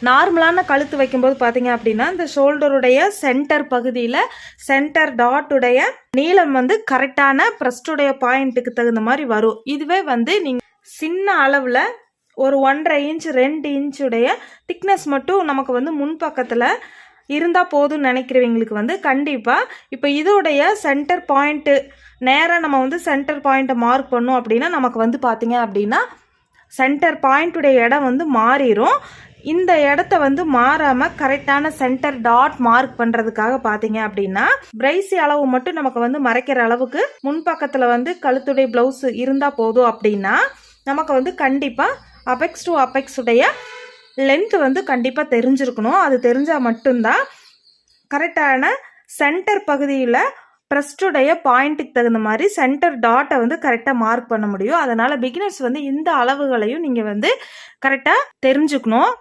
நார்மலான கழுத்து வைக்கும்போது பார்த்தீங்க அப்படின்னா இந்த ஷோல்டருடைய சென்டர் பகுதியில் சென்டர் டாட்டுடைய நீளம் வந்து கரெக்டான பிரஸ்டுடைய பாயிண்ட்டுக்கு தகுந்த மாதிரி வரும். இதுவே வந்து நீங்கள் சின்ன அளவில் ஒரு 1.5 இன்ச் 2 இன்ச்சுடைய திக்னஸ் மட்டும் நமக்கு வந்து முன்பக்கத்தில் இருந்தால் போதும்னு நினைக்கிறவங்களுக்கு வந்து கண்டிப்பாக இப்போ இதோடைய சென்டர் பாயிண்ட்டு நேராக நம்ம வந்து சென்டர் பாயிண்ட்டை மார்க் பண்ணோம் அப்படின்னா நமக்கு வந்து பார்த்தீங்க அப்படின்னா சென்டர் பாயிண்ட்டுடைய இடம் வந்து மாறிடும். இந்த இடத்த வந்து மாறாமல் கரெக்டான சென்டர் டாட் மார்க் பண்ணுறதுக்காக பார்த்தீங்க அப்படின்னா பிரைசி அளவு மட்டும் நமக்கு வந்து மறைக்கிற அளவுக்கு முன்பக்கத்தில் வந்து கழுத்துடைய ப்ளவுஸ் இருந்தால் போதும் அப்படின்னா நமக்கு வந்து கண்டிப்பாக அபெக்ஸ் டு அபெக்ஸ் உடைய லென்த் வந்து கண்டிப்பாக தெரிஞ்சிருக்கணும். அது தெரிஞ்சால் மட்டும்தான் கரெக்டான சென்டர் பகுதியில் ப்ரெஸ்டுடைய பாயிண்ட்டுக்கு தகுந்த மாதிரி சென்டர் டாட்டை வந்து கரெக்டாக மார்க் பண்ண முடியும். அதனால் பிகினர்ஸ் வந்து இந்த அளவுகளையும் நீங்கள் வந்து கரெக்டாக தெரிஞ்சுக்கணும்.